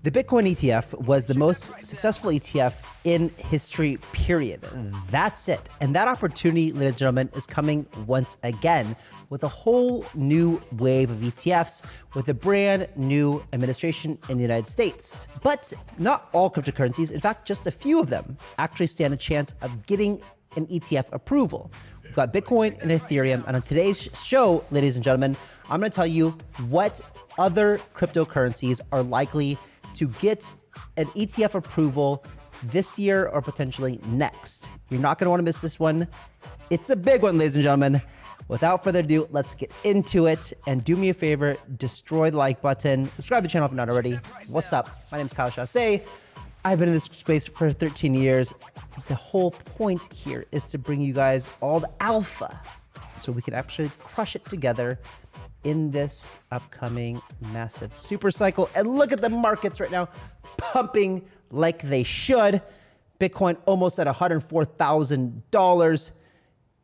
The Bitcoin ETF was the most successful ETF in history, period. That's it. And that opportunity, ladies and gentlemen, is coming once again with a whole new wave of ETFs with a brand new administration in the United States. But not all cryptocurrencies, in fact, just a few of them actually stand a chance of getting an ETF approval. We've got Bitcoin and Ethereum. And on today's show, ladies and gentlemen, I'm going to tell you what other cryptocurrencies are likely to get an ETF approval this year or potentially next. You're not going to want to miss this one. It's a big one, ladies and gentlemen. Without further ado, let's get into it. And do me a favor, destroy the like button. Subscribe to the channel if you're not already. What's up? My name is Chasse. I've been in this space for 13 years. The whole point here is to bring you guys all the alpha so we can actually crush it together in this upcoming massive super cycle. And look at the markets right now, pumping like they should. Bitcoin almost at $104,000.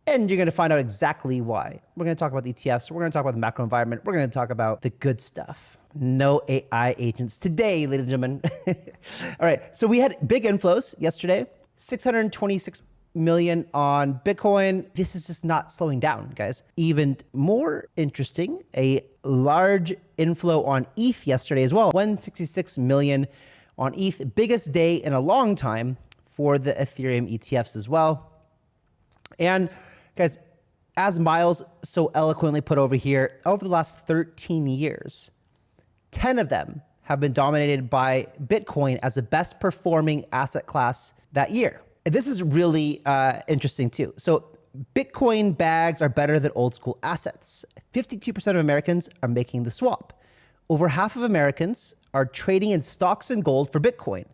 And you're going to find out exactly why. We're going to talk about the ETFs. We're going to talk about the macro environment. We're going to talk about the good stuff. No AI agents today, ladies and gentlemen. All right. So we had big inflows yesterday, 626 million on Bitcoin. This is just not slowing down, guys. Even more interesting, a large inflow on ETH yesterday as well. 166 million on ETH. Biggest day in a long time for the Ethereum ETFs as well. And guys, as Miles so eloquently put over here, over the last 13 years, 10 of them have been dominated by Bitcoin as the best performing asset class that year. And this is really interesting too. So Bitcoin bags are better than old school assets. 52% of Americans are making the swap. Over half of Americans are trading in stocks and gold for Bitcoin,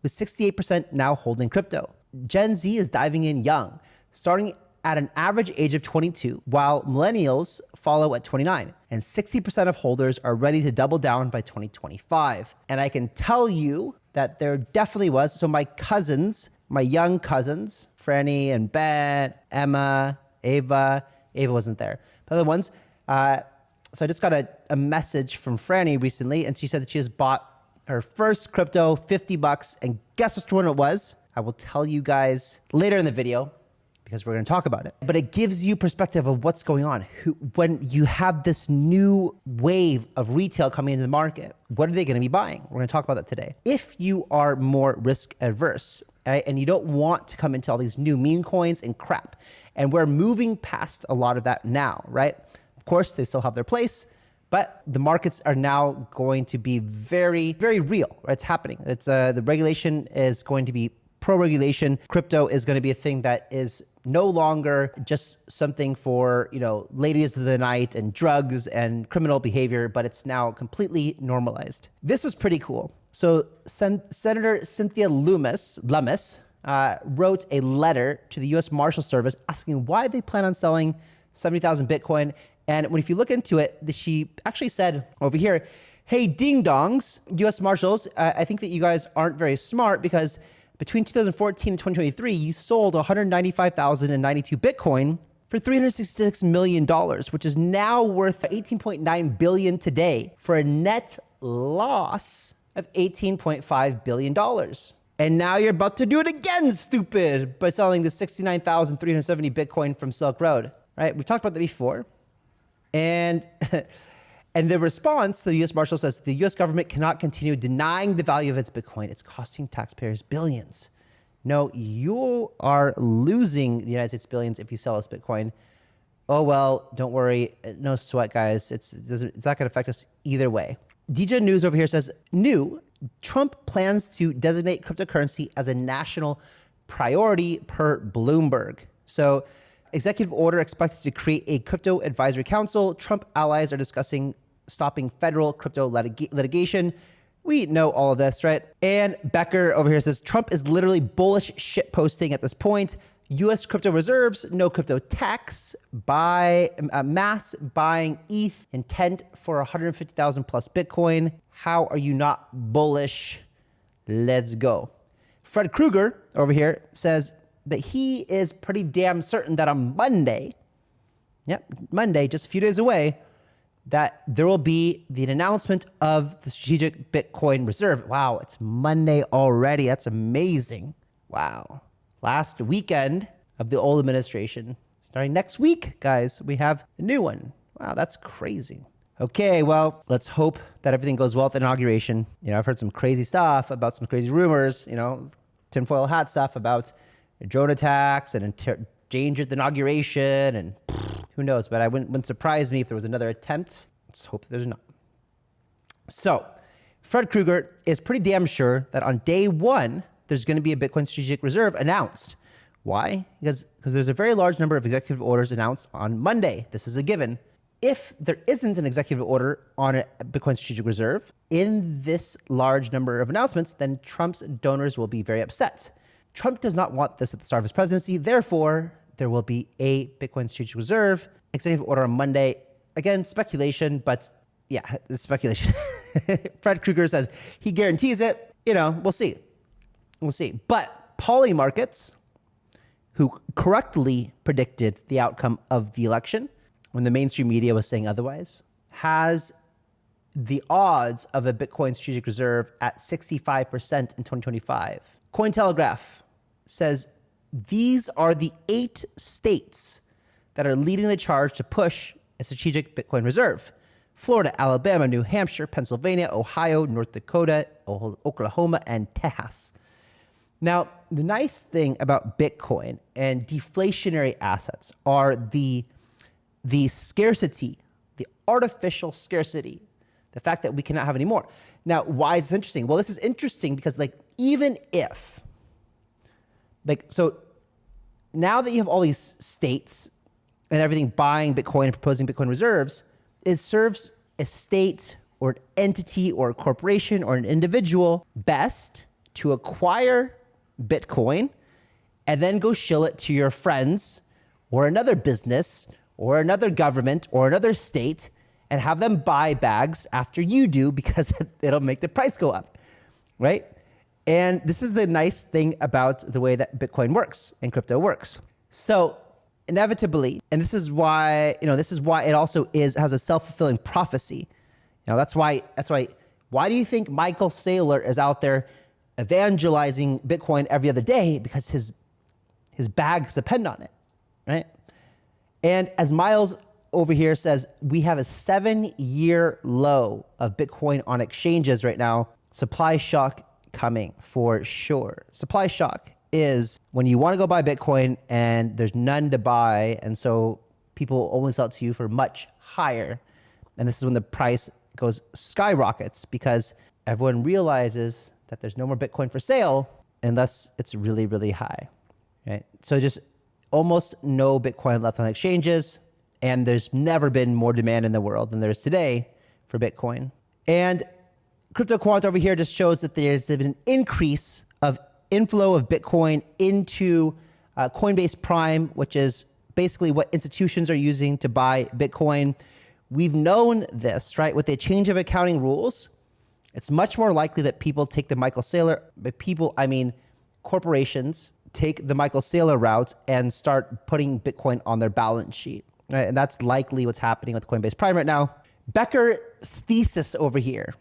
with 68% now holding crypto. Gen Z is diving in young, starting at an average age of 22, while millennials follow at 29. And 60% of holders are ready to double down by 2025. And I can tell you that there definitely was. So my cousins, my young cousins, Franny and Ben, Emma, Ava wasn't there, but other ones. So I just got a message from Franny recently, and she said that she has bought her first crypto, $50. And guess which one it was? I will tell you guys later in the video, because we're going to talk about it. But it gives you perspective of what's going on. When you have this new wave of retail coming into the market, what are they going to be buying? We're going to talk about that today. If you are more risk adverse, right, and you don't want to come into all these new meme coins and crap, and we're moving past a lot of that now, right? Of course, they still have their place, but the markets are now going to be very, very real. Right? It's happening. It's the regulation is going to be pro-regulation. Crypto is going to be a thing that is no longer just something for, ladies of the night and drugs and criminal behavior, but it's now completely normalized. This was pretty cool. So Senator Cynthia Lummis wrote a letter to the U.S. Marshal Service asking why they plan on selling 70,000 Bitcoin. And if you look into it, she actually said over here, hey, ding-dongs, U.S. Marshals, I think that you guys aren't very smart because between 2014 and 2023, you sold 195,092 Bitcoin for $366 million, which is now worth $18.9 billion today for a net loss of $18.5 billion. And now you're about to do it again, stupid, by selling the 69,370 Bitcoin from Silk Road, right? We've talked about that before. And and the response, the U.S. Marshal says, the U.S. government cannot continue denying the value of its Bitcoin. It's costing taxpayers billions. No, you are losing the United States billions if you sell us Bitcoin. Oh, well, don't worry. No sweat, guys. It's not going to affect us either way. DJ News over here says, Trump plans to designate cryptocurrency as a national priority per Bloomberg. So executive order expected to create a crypto advisory council. Trump allies are discussing stopping federal crypto litigation. We know all of this, right? And Becker over here says, Trump is literally bullish shit posting at this point. U.S. crypto reserves, no crypto tax, mass buying ETH, intent for 150,000 plus Bitcoin. How are you not bullish? Let's go. Fred Krueger over here says that he is pretty damn certain that on Monday, just a few days away, that there will be the announcement of the strategic Bitcoin reserve. Wow, it's Monday already. That's amazing. Wow. Last weekend of the old administration. Starting next week, guys, we have a new one. Wow, that's crazy. Okay, well, let's hope that everything goes well at the inauguration. I've heard some crazy stuff about some crazy rumors, tinfoil hat stuff about drone attacks and endangered the inauguration, and who knows, but it wouldn't surprise me if there was another attempt. Let's hope that there's not. So, Fred Krueger is pretty damn sure that on day one, there's going to be a Bitcoin strategic reserve announced. Why? Because there's a very large number of executive orders announced on Monday. This is a given. If there isn't an executive order on a Bitcoin strategic reserve in this large number of announcements, then Trump's donors will be very upset. Trump does not want this at the start of his presidency. Therefore, there will be a Bitcoin strategic reserve executive order on Monday. Again, speculation, but yeah, it's speculation. Fred Krueger says he guarantees it. We'll see. We'll see. But Polymarkets, who correctly predicted the outcome of the election when the mainstream media was saying otherwise, has the odds of a Bitcoin strategic reserve at 65% in 2025. Cointelegraph says these are the 8 states that are leading the charge to push a strategic Bitcoin reserve: Florida, Alabama, New Hampshire, Pennsylvania, Ohio, North Dakota, Oklahoma, and Texas. Now, the nice thing about Bitcoin and deflationary assets are the scarcity, the artificial scarcity, the fact that we cannot have any more. Now, why is this interesting? Well, this is interesting because even if, so now that you have all these states and everything buying Bitcoin and proposing Bitcoin reserves, it serves a state or an entity or a corporation or an individual best to acquire Bitcoin and then go shill it to your friends or another business or another government or another state and have them buy bags after you do because it'll make the price go up, right? And this is the nice thing about the way that Bitcoin works and crypto works. So inevitably, and this is why it also has a self-fulfilling prophecy. That's why do you think Michael Saylor is out there evangelizing Bitcoin every other day? Because his bags depend on it, right? And as Miles over here says, we have a 7-year low of Bitcoin on exchanges right now. Supply shock coming for sure. Supply shock is when you want to go buy Bitcoin and there's none to buy. And so people only sell it to you for much higher. And this is when the price skyrockets because everyone realizes that there's no more Bitcoin for sale unless it's really, really high, right? So just almost no Bitcoin left on exchanges. And there's never been more demand in the world than there is today for Bitcoin. And Crypto Quant over here just shows that there's been an increase of inflow of Bitcoin into Coinbase Prime, which is basically what institutions are using to buy Bitcoin. We've known this, right? With the change of accounting rules, it's much more likely that people take the Michael Saylor, by people, I mean corporations, take the Michael Saylor route and start putting Bitcoin on their balance sheet. Right, and that's likely what's happening with Coinbase Prime right now. Becker's thesis over here,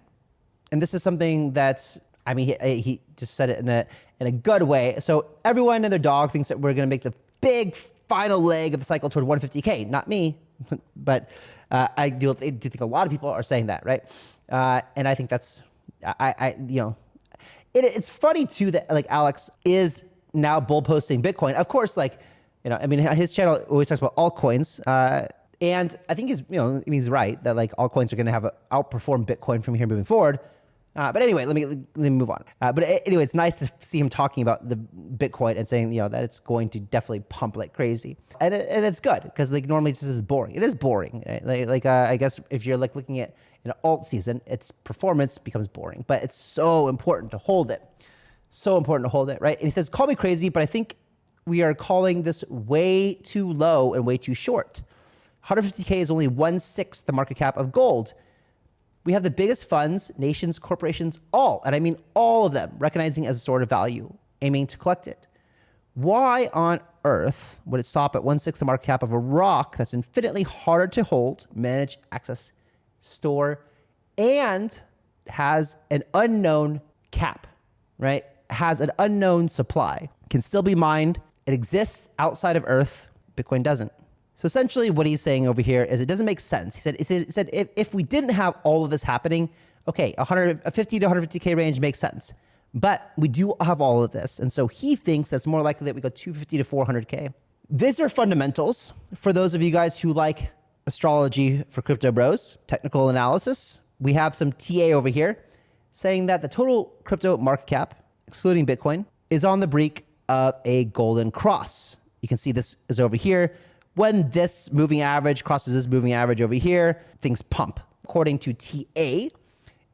and this is something that's, he just said it in a good way. So everyone and their dog thinks that we're going to make the big final leg of the cycle toward 150K. Not me, but I do think a lot of people are saying that, right? And I think that's, it's funny too that Alex is now bull posting Bitcoin. Of course, his channel always talks about altcoins, and I think he's right that altcoins are going to outperform Bitcoin from here moving forward. But anyway, let me move on. But anyway, it's nice to see him talking about the Bitcoin and saying that it's going to definitely pump like crazy, and it's good because normally this is boring. It is boring. Right? I guess if you're looking at an alt season, its performance becomes boring, but it's so important to hold it. So important to hold it, right? And he says, "Call me crazy, but I think we are calling this way too low and way too short. 150K is only 1/6 the market cap of gold. We have the biggest funds, nations, corporations, all, and I mean all of them, recognizing it as a sort of value, aiming to collect it. Why on earth would it stop at 1/6 the market cap of a rock that's infinitely harder to hold, manage, access, store, and has an unknown cap, right? Has an unknown supply, can still be mined. It exists outside of Earth. Bitcoin doesn't. So essentially what he's saying over here is it doesn't make sense. He said if we didn't have all of this happening, okay, a 50 to 150K range makes sense. But we do have all of this. And so he thinks that's more likely that we go 250 to 400K. These are fundamentals for those of you guys who like astrology for crypto bros, technical analysis. We have some TA over here saying that the total crypto market cap, excluding Bitcoin, is on the brink of a golden cross. You can see this is over here. When this moving average crosses this moving average over here, things pump, according to TA.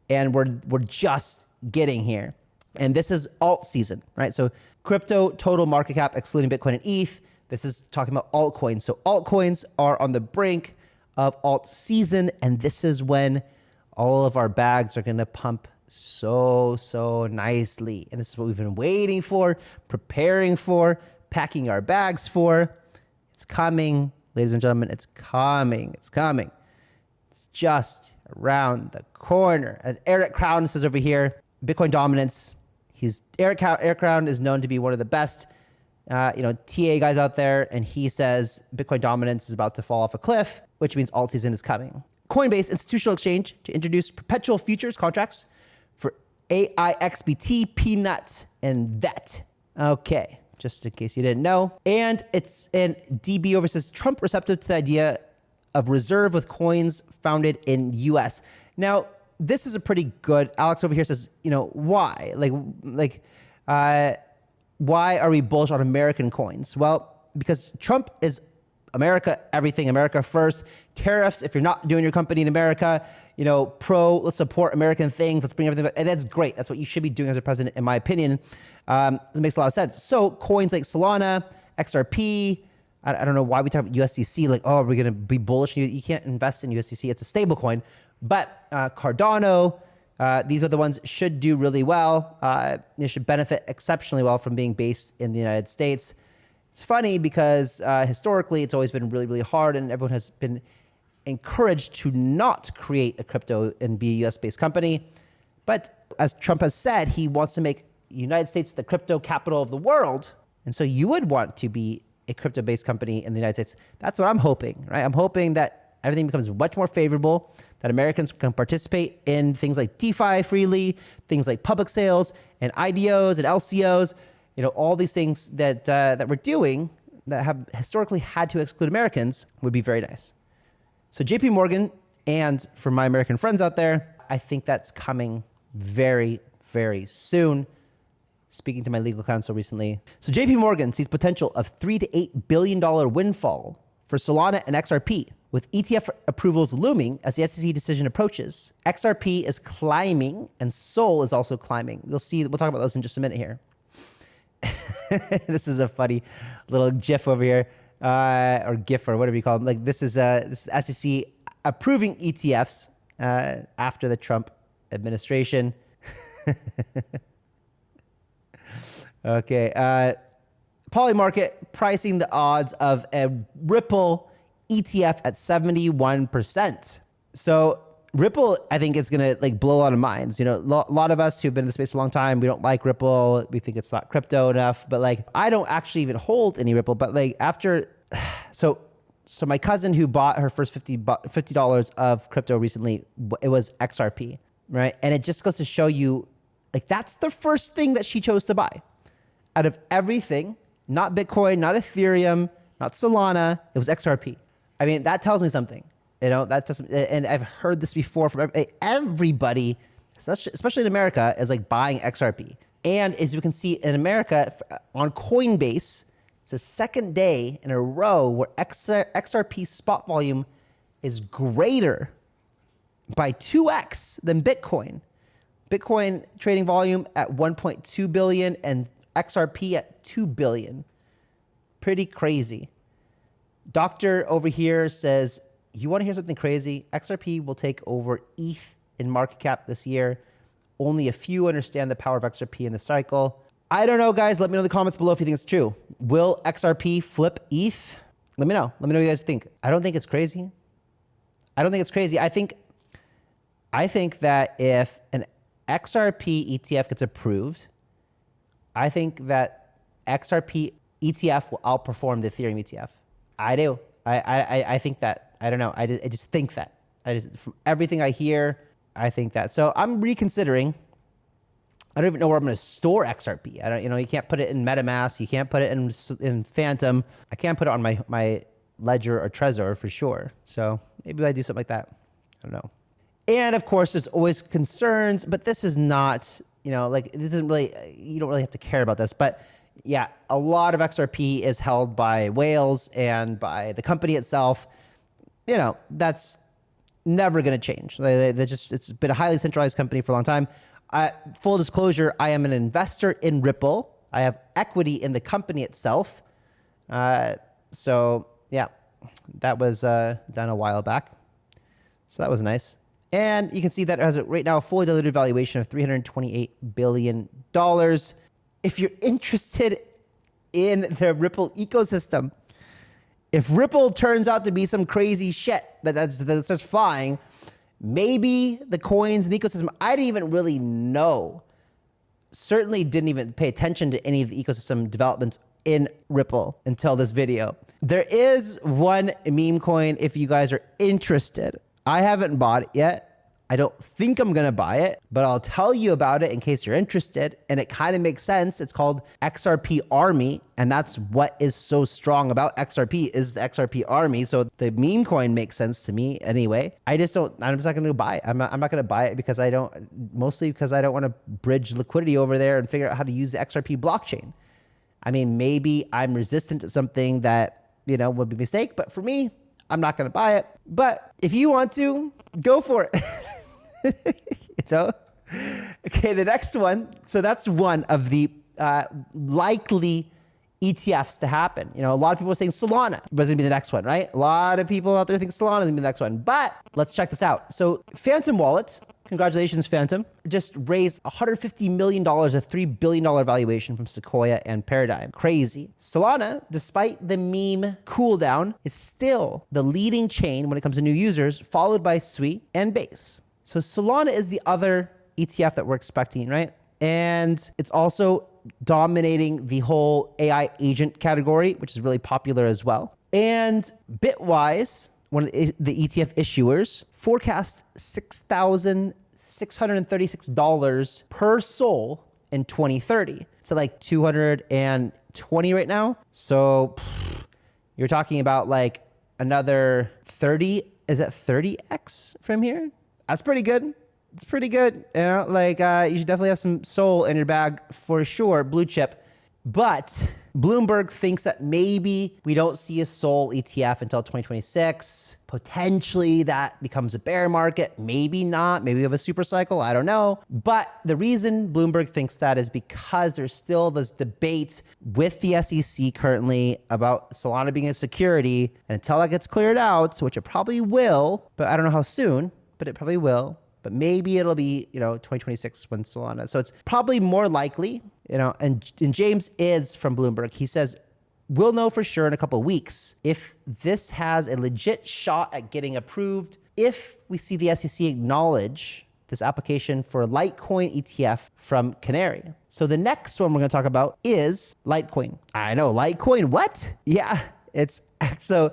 And we're just getting here. And this is alt season, right? So crypto total market cap, excluding Bitcoin and ETH. This is talking about altcoins. So altcoins are on the brink of alt season. And this is when all of our bags are going to pump so nicely. And this is what we've been waiting for, preparing for, packing our bags for. It's coming, ladies and gentlemen. It's coming. It's coming. It's just around the corner. And Eric Crown says over here, Bitcoin dominance. Eric Crown is known to be one of the best, TA guys out there. And he says Bitcoin dominance is about to fall off a cliff, which means alt season is coming. Coinbase Institutional Exchange to introduce perpetual futures contracts for AIXBT, Peanut, and VET. Okay, just in case you didn't know. And it's in DB over says Trump receptive to the idea of reserve with coins founded in US. Now, this is a pretty good, Alex over here says, why? Why are we bullish on American coins? Well, because Trump is America, everything, America first. Tariffs, if you're not doing your company in America, let's support American things. Let's bring everything back. And that's great. That's what you should be doing as a president, in my opinion. It makes a lot of sense. So coins like Solana, XRP, I don't know why we talk about USDC, we're going to be bullish. You can't invest in USDC. It's a stable coin. But Cardano, these are the ones should do really well. They should benefit exceptionally well from being based in the United States. It's funny because historically it's always been really, really hard, and everyone has been encouraged to not create a crypto and be a US-based company. But as Trump has said, he wants to make the United States the crypto capital of the world. And so you would want to be a crypto-based company in the United States. That's what I'm hoping, right? I'm hoping that everything becomes much more favorable, that Americans can participate in things like DeFi freely, things like public sales and IDOs and LCOs, all these things that we're doing that have historically had to exclude Americans would be very nice. So JP Morgan, and for my American friends out there, I think that's coming very, very soon. Speaking to my legal counsel recently. So JP Morgan sees potential of $3 to $8 billion windfall for Solana and XRP, with ETF approvals looming as the SEC decision approaches. XRP is climbing and Sol is also climbing. You'll see, we'll talk about those in just a minute here. This is a funny little GIF over here, or GIF or whatever you call them. This is SEC approving ETFs after the Trump administration. Okay. Polymarket pricing the odds of a Ripple ETF at 71%. So Ripple, I think, is going to blow a lot of minds. A lot of us who've been in the space for a long time, we don't like Ripple. We think it's not crypto enough. But I don't actually even hold any Ripple. But so my cousin who bought her first $50 of crypto recently, it was XRP, right? And it just goes to show you, that's the first thing that she chose to buy. Out of everything, not Bitcoin, not Ethereum, not Solana, it was XRP. I mean, that tells me something. And I've heard this before from everybody, especially in America, is buying XRP. And as you can see in America, on Coinbase, it's the second day in a row where XRP spot volume is greater by 2x than Bitcoin. Bitcoin trading volume at 1.2 billion and XRP at 2 billion. Pretty crazy. Doctor over here says, you want to hear something crazy? XRP will take over ETH in market cap this year. Only a few understand the power of XRP in the cycle. I don't know, guys. Let me know in the comments below if you think it's true. Will XRP flip ETH? Let me know. Let me know what you guys think. I don't think it's crazy. I think I think that if an XRP ETF gets approved, I think that XRP ETF will outperform the Ethereum ETF. I do. I think that. I don't know. I just think that. From everything I hear, I think that. So I'm reconsidering. I don't even know where I'm going to store XRP. I don't. You can't put it in MetaMask. You can't put it in Phantom. I can't put it on my Ledger or Trezor for sure. So maybe I do something like that. I don't know. And of course, there's always concerns, but this is not. This isn't really. You don't really have to care about this, but. Yeah, a lot of XRP is held by whales and by the company itself. That's never going to change. It's been a highly centralized company for a long time. Full disclosure, I am an investor in Ripple. I have equity in the company itself. So yeah, that was done a while back. So that was nice. And you can see that it has right now a fully diluted valuation of $328 billion. If you're interested in the Ripple ecosystem, if Ripple turns out to be some crazy shit that's just flying, maybe the coins and the ecosystem, I didn't even really know. Certainly didn't even pay attention to any of the ecosystem developments in Ripple until this video. There is one meme coin if you guys are interested. I haven't bought it yet. I don't think I'm going to buy it, but I'll tell you about it in case you're interested. And it kind of makes sense. It's called XRP Army. And that's what is so strong about XRP is the XRP Army. So the meme coin makes sense to me anyway. I'm just not going to buy it. I'm not going to buy it because mostly because I don't want to bridge liquidity over there and figure out how to use the XRP blockchain. I mean, maybe I'm resistant to something that, would be a mistake, but for me, I'm not going to buy it. But if you want to, go for it. Okay, the next one. So that's one of the likely ETFs to happen. A lot of people are saying Solana was going to be the next one, right? A lot of people out there think Solana is going to be the next one. But let's check this out. So Phantom Wallet, congratulations, Phantom, just raised $150 million, a $3 billion valuation from Sequoia and Paradigm. Crazy. Solana, despite the meme cooldown, is still the leading chain when it comes to new users, followed by Sui and Base. So Solana is the other ETF that we're expecting, right? And it's also dominating the whole AI agent category, which is really popular as well. And Bitwise, one of the ETF issuers, forecast $6,636 per SOL in 2030. So like 220 right now. So you're talking about like another 30. Is that 30x from here? That's pretty good. It's pretty good. You should definitely have some SOL in your bag for sure, blue chip. But Bloomberg thinks that maybe we don't see a SOL ETF until 2026. Potentially that becomes a bear market. Maybe not. Maybe we have a super cycle. I don't know. But the reason Bloomberg thinks that is because there's still this debate with the SEC currently about Solana being a security. And until that gets cleared out, which it probably will, but I don't know how soon, but it probably will. But maybe it'll be, 2026 when Solana. So it's probably more likely, and James is from Bloomberg. He says, we'll know for sure in a couple of weeks if this has a legit shot at getting approved, if we see the SEC acknowledge this application for Litecoin ETF from Canary. So the next one we're going to talk about is Litecoin. I know, Litecoin, what? Yeah, so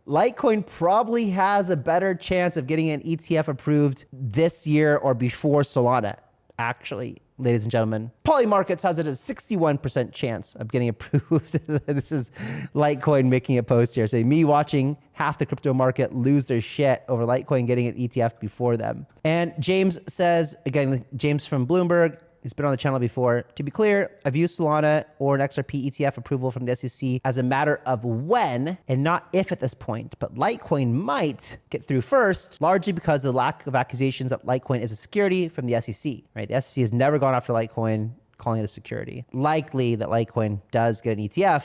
Litecoin probably has a better chance of getting an ETF approved this year or before Solana. Actually, ladies and gentlemen, Polymarkets has it as 61% chance of getting approved. This is Litecoin making a post here saying me watching half the crypto market lose their shit over Litecoin getting an ETF before them. And James says, again, James from Bloomberg, he's been on the channel before. To be clear, I view Solana or an XRP ETF approval from the SEC as a matter of when and not if at this point. But Litecoin might get through first, largely because of the lack of accusations that Litecoin is a security from the SEC. Right? The SEC has never gone after Litecoin, calling it a security. Likely that Litecoin does get an ETF.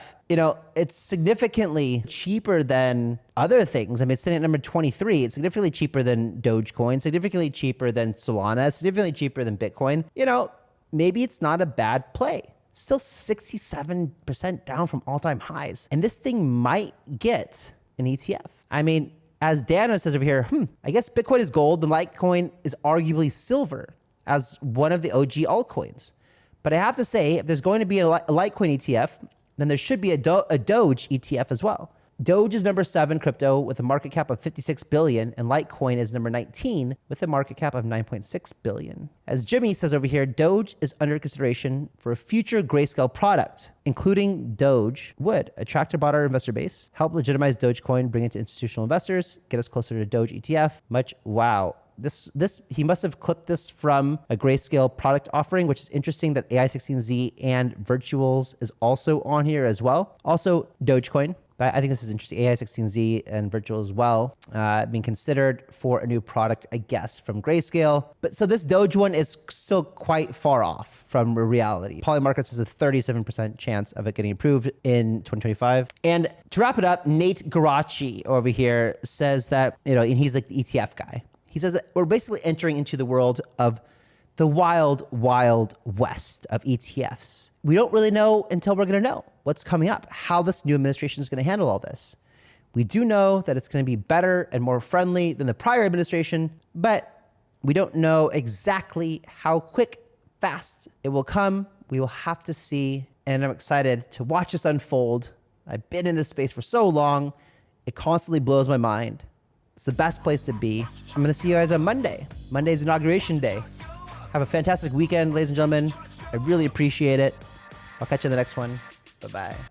It's significantly cheaper than other things. I mean, it's sitting at number 23. It's significantly cheaper than Dogecoin, significantly cheaper than Solana, significantly cheaper than Bitcoin. Maybe it's not a bad play. It's still 67% down from all-time highs. And this thing might get an ETF. I mean, As Dana says over here, I guess Bitcoin is gold, then Litecoin is arguably silver as one of the OG altcoins. But I have to say, if there's going to be a Litecoin ETF, then there should be a Doge ETF as well. Doge is number 7 crypto with a market cap of 56 billion, and Litecoin is number 19 with a market cap of 9.6 billion. As Jimmy says over here, Doge is under consideration for a future grayscale product, including Doge would attract a broader investor base, help legitimize Dogecoin, bring it to institutional investors, get us closer to Doge ETF. Wow. This he must have clipped this from a grayscale product offering, which is interesting that AI16Z and Virtuals is also on here as well. Also, Dogecoin. But I think this is interesting. AI16Z and Virtual as well, being considered for a new product, I guess, from Grayscale. But so this Doge one is still quite far off from reality. Polymarkets has a 37% chance of it getting approved in 2025. And to wrap it up, Nate Garachi over here says that, and he's like the ETF guy. He says that we're basically entering into the world of the wild, wild west of ETFs. We don't really know until we're going to know what's coming up, how this new administration is going to handle all this. We do know that it's going to be better and more friendly than the prior administration, but we don't know exactly how quick, fast it will come. We will have to see, and I'm excited to watch this unfold. I've been in this space for so long. It constantly blows my mind. It's the best place to be. I'm going to see you guys on Monday. Monday's inauguration day. Have a fantastic weekend, ladies and gentlemen. I really appreciate it. I'll catch you in the next one. Bye-bye.